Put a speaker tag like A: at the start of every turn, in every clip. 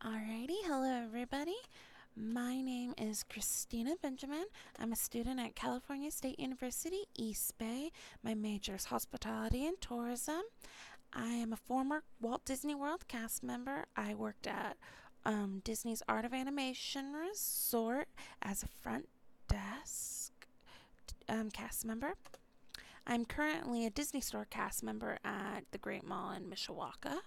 A: Alrighty, hello everybody. My name is Christina Benjamin. I'm a student at California State University, East Bay. My major is hospitality and tourism. I am a former Walt Disney World cast member. I worked at Disney's Art of Animation Resort as a front desk cast member. I'm currently a Disney Store cast member at the Great Mall in Mishawaka.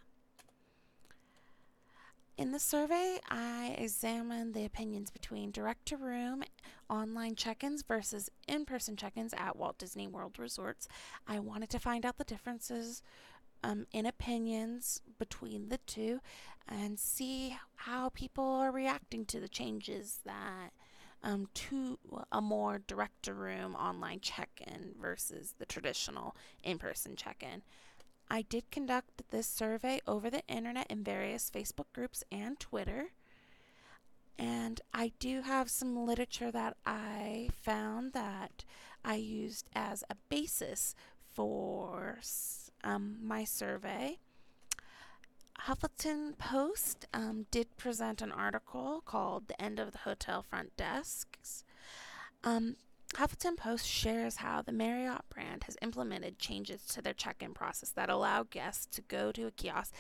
A: In the survey, I examined the opinions between direct-to-room online check-ins versus in-person check-ins at Walt Disney World resorts. I wanted to find out the differences in opinions between the two and see how people are reacting to the changes that to a more direct-to-room online check-in versus the traditional in-person check-in. I did conduct this survey over the internet in various Facebook groups and Twitter. And I do have some literature that I found that I used as a basis for my survey. Huffington Post did present an article called The End of the Hotel Front Desks. Huffington Post shares how the Marriott brand has implemented changes to their check-in process that allow guests to go to a kiosk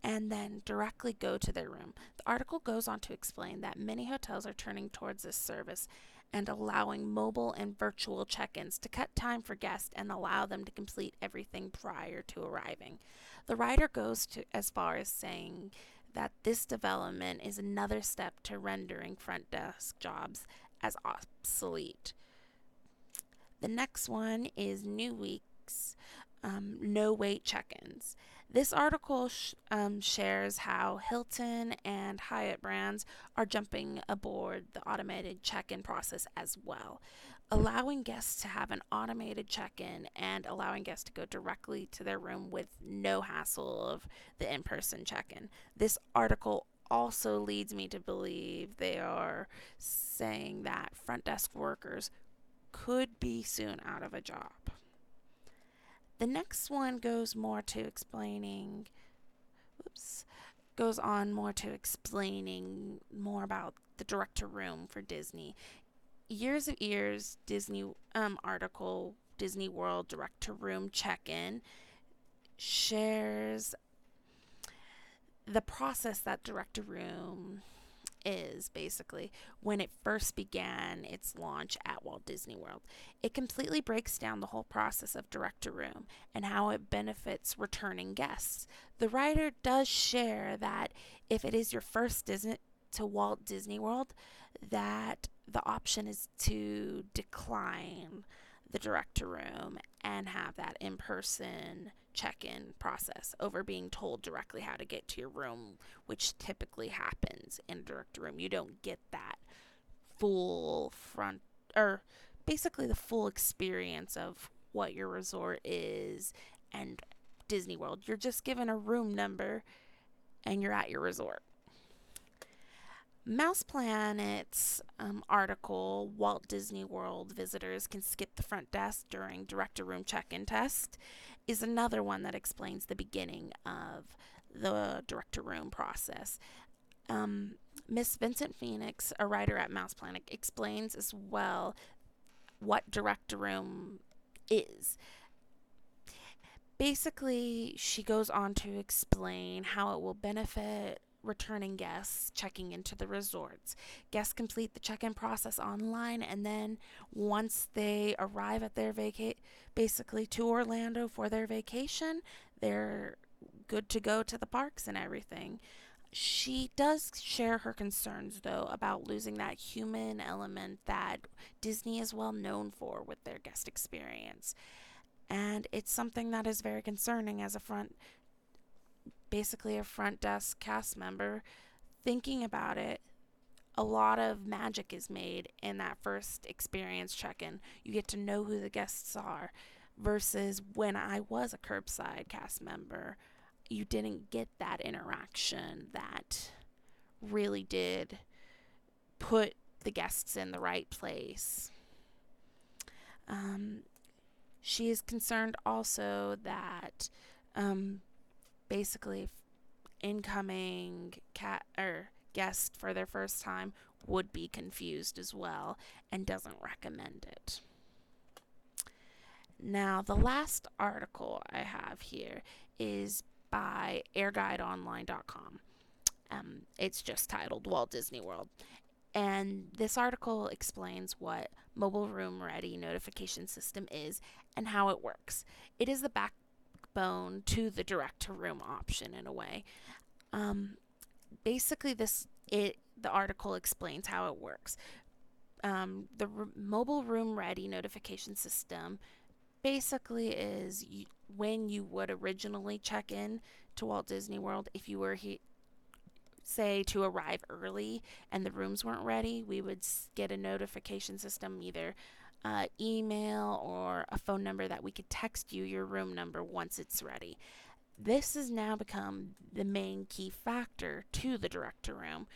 A: and then directly go to their room. The article goes on to explain that many hotels are turning towards this service and allowing mobile and virtual check-ins to cut time for guests and allow them to complete everything prior to arriving. The writer goes as far as saying that this development is another step to rendering front desk jobs as obsolete. The next one is New Week's no wait check ins. This article shares how Hilton and Hyatt brands are jumping aboard the automated check in process as well, allowing guests to have an automated check in and allowing guests to go directly to their room with no hassle of the in person check in. This article also leads me to believe they are saying that front desk workers could be soon out of a job. The next one goes on more to explaining more about the direct to room for Disney. Years of Ears Disney article, Disney World direct to room check in, shares the process that direct to room is basically when it first began its launch at Walt Disney World. It completely breaks down the whole process of direct to room and how it benefits returning guests. The writer does share that if it is your first visit to Walt Disney World, that the option is to decline the direct to room and have that in person check in process over being told directly how to get to your room, which typically happens in a direct room. You don't get that full front or basically the full experience of what your resort is and Disney World. You're just given a room number and you're at your resort. Mouse Planet's article, Walt Disney World visitors can skip the front desk during direct-to-room check-in test, is another one that explains the beginning of the direct-to-room process. Miss Vincent Phoenix, a writer at Mouse Planet, explains as well what direct-to-room is. Basically, she goes on to explain how it will benefit returning guests checking into the resorts. Guests complete the check-in process online, and then once they arrive at their basically to Orlando for their vacation, they're good to go to the parks and everything. She does share her concerns, though, about losing that human element that Disney is well known for with their guest experience. And it's something that is very concerning as basically a front desk cast member. Thinking about it, a lot of magic is made in that first experience check-in. You get to know who the guests are versus when I was a curbside cast member, you didn't get that interaction that really did put the guests in the right place. She is concerned also that basically incoming guest for their first time would be confused as well and doesn't recommend it. Now, the last article I have here is by airguideonline.com. It's just titled Walt Disney World. And this article explains what Mobile Room Ready notification system is and how it works. It is the backbone to the direct to room option in a way. Basically, the article explains how it works. Mobile Room Ready notification system basically is when you would originally check in to Walt Disney World. If you were say to arrive early and the rooms weren't ready, we would get a notification system, either email or a phone number that we could text you your room number once it's ready. This has now become the main key factor to the direct to room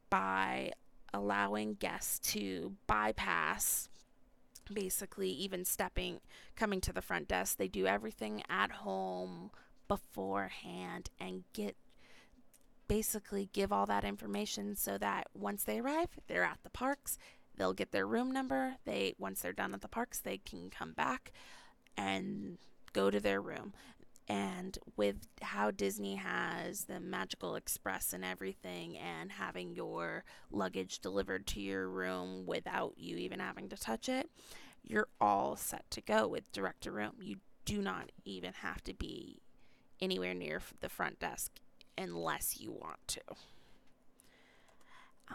A: by allowing guests to bypass basically even coming to the front desk. They do everything at home beforehand and give all that information so that once they arrive, they're at the parks. They'll get their room number. Once they're done at the parks, they can come back and go to their room. And with how Disney has the Magical Express and everything, and having your luggage delivered to your room without you even having to touch it, you're all set to go with direct to room. You do not even have to be anywhere near the front desk unless you want to.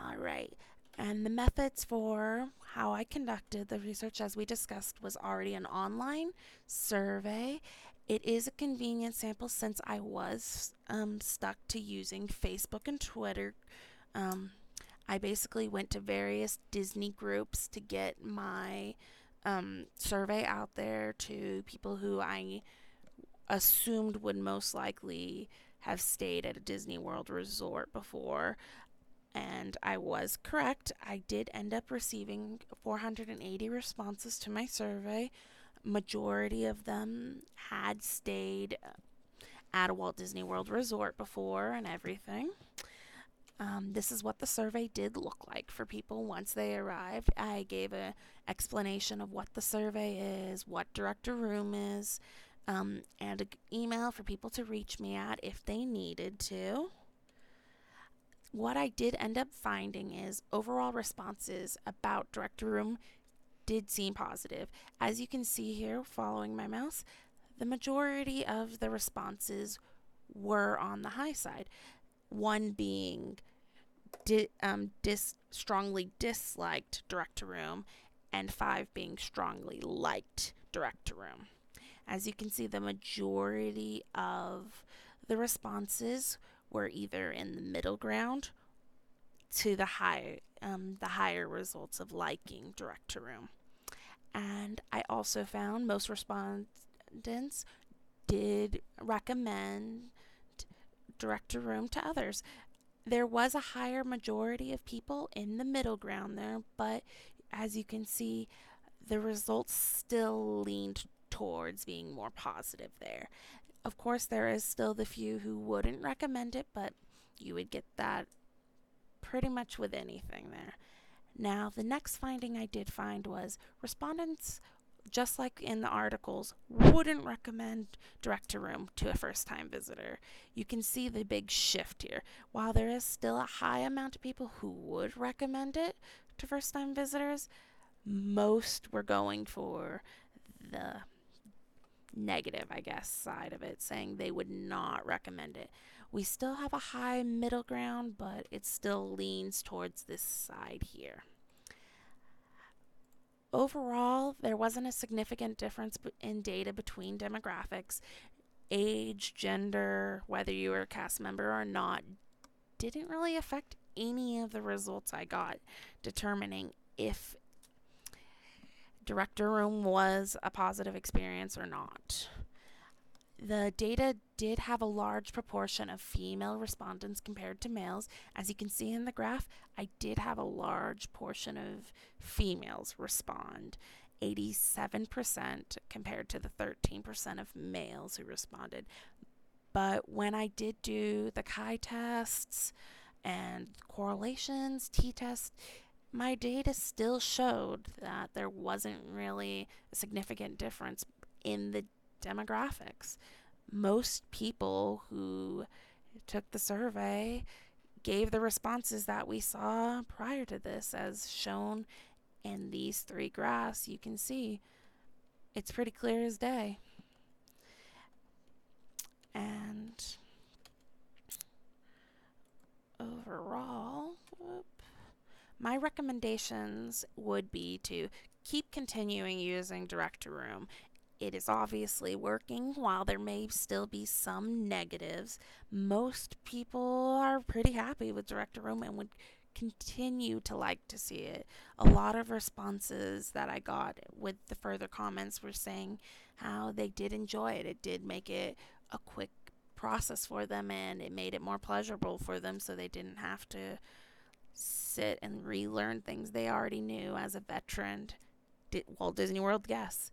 A: All right. And the methods for how I conducted the research, as we discussed, was already an online survey. It is a convenient sample since I was stuck to using Facebook and Twitter. I basically went to various Disney groups to get my survey out there to people who I assumed would most likely have stayed at a Disney World resort before. And I was correct. I did end up receiving 480 responses to my survey. Majority of them had stayed at a Walt Disney World resort before and everything. This is what the survey did look like for people once they arrived. I gave an explanation of what the survey is, what direct to room is, and an email for people to reach me at if they needed to. What I did end up finding is overall responses about direct to room did seem positive. As you can see here, following my mouse, the majority of the responses were on the high side. One being strongly disliked direct to room, and 5 being strongly liked direct to room. As you can see, the majority of the responses were either in the middle ground to the higher results of liking direct to room. And I also found most respondents did recommend direct to room to others. There was a higher majority of people in the middle ground there, but as you can see, the results still leaned towards being more positive there. Of course, there is still the few who wouldn't recommend it, but you would get that pretty much with anything there. Now, the next finding I did find was respondents, just like in the articles, wouldn't recommend direct to room to a first time visitor. You can see the big shift here. While there is still a high amount of people who would recommend it to first time visitors, most were going for the negative, I guess, side of it, saying they would not recommend it. We still have a high middle ground, but it still leans towards this side here. Overall, there wasn't a significant difference in data between demographics. Age, gender, whether you were a cast member or not, didn't really affect any of the results I got, determining if direct to room was a positive experience or not. The data did have a large proportion of female respondents compared to males. As you can see in the graph, I did have a large portion of females respond, 87% compared to the 13% of males who responded. But when I did do the Chi tests and correlations, t-tests, my data still showed that there wasn't really a significant difference in the demographics. Most people who took the survey gave the responses that we saw prior to this, as shown in these three graphs. You can see it's pretty clear as day. And overall, my recommendations would be to keep continuing using Direct2Room. It is obviously working. While there may still be some negatives, most people are pretty happy with Direct2Room and would continue to like to see it. A lot of responses that I got with the further comments were saying how they did enjoy it. It did make it a quick process for them, and it made it more pleasurable for them, so they didn't have to sit and relearn things they already knew as a veteran Walt Disney World guest.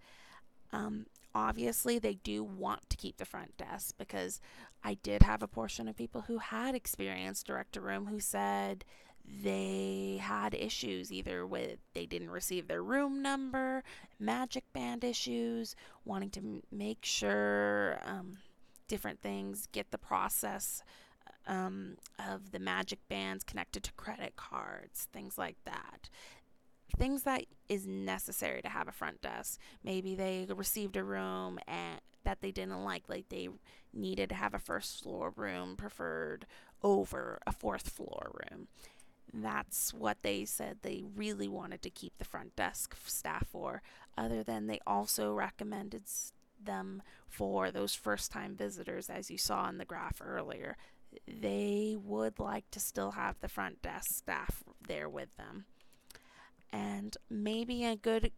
A: Obviously, they do want to keep the front desk, because I did have a portion of people who had experienced Direct2Room who said they had issues, either with they didn't receive their room number, Magic Band issues, wanting to make sure different things, get the process of the Magic Bands connected to credit cards, things like that. Things that is necessary to have a front desk. Maybe they received a room that they didn't like they needed to have a first floor room preferred over a fourth floor room. That's what they said they really wanted to keep the front desk staff for. Other than, they also recommended them for those first time visitors, as you saw in the graph earlier. They would like to still have the front desk staff there with them. And maybe a good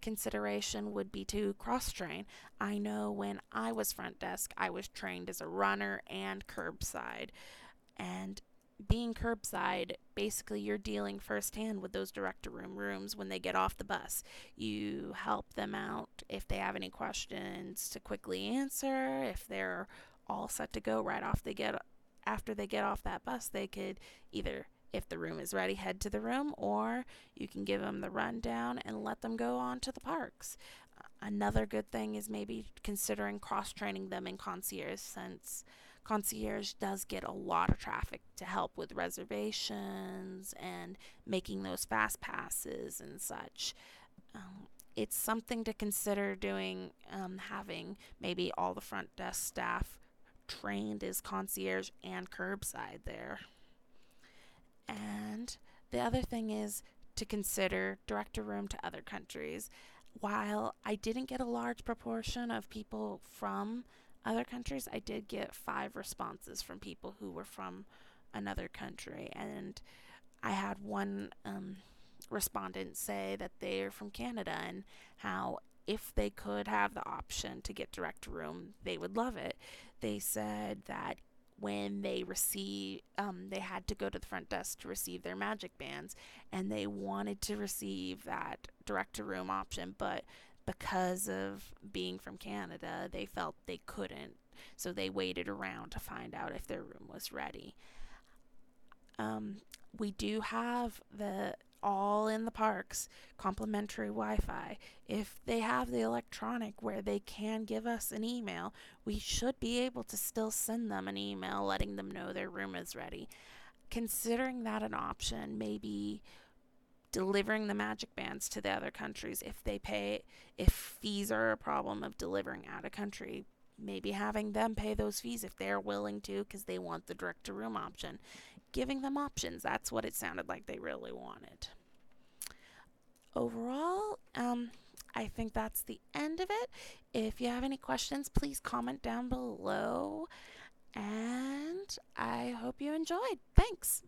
A: consideration would be to cross train. I know when I was front desk, I was trained as a runner and curbside. And being curbside, basically you're dealing firsthand with those Direct2Room rooms when they get off the bus. You help them out if they have any questions to quickly answer. If they're all set to go right off after they get off that bus, they could either, if the room is ready, head to the room, or you can give them the rundown and let them go on to the parks. Another good thing is maybe considering cross-training them in concierge, since concierge does get a lot of traffic to help with reservations and making those fast passes and such. It's something to consider doing, having maybe all the front desk staff trained as concierge and curbside there. And the other thing is to consider Direct2Room to other countries. While I didn't get a large proportion of people from other countries, I did get 5 responses from people who were from another country. And I had one respondent say that they're from Canada, and how if they could have the option to get Direct2Room, they would love it. They said that when they they had to go to the front desk to receive their Magic Bands, and they wanted to receive that Direct2Room option, but because of being from Canada, they felt they couldn't, so they waited around to find out if their room was ready. We do have the all in the parks complimentary Wi-Fi. If they have the electronic where they can give us an email, we should be able to still send them an email letting them know their room is ready. Considering that an option, maybe delivering the Magic Bands to the other countries if fees are a problem of delivering out of country, maybe having them pay those fees if they're willing to, because they want the Direct2Room option. Giving them options, that's what it sounded like they really wanted. Overall, I think that's the end of it. If you have any questions, please comment down below, and I hope you enjoyed. Thanks.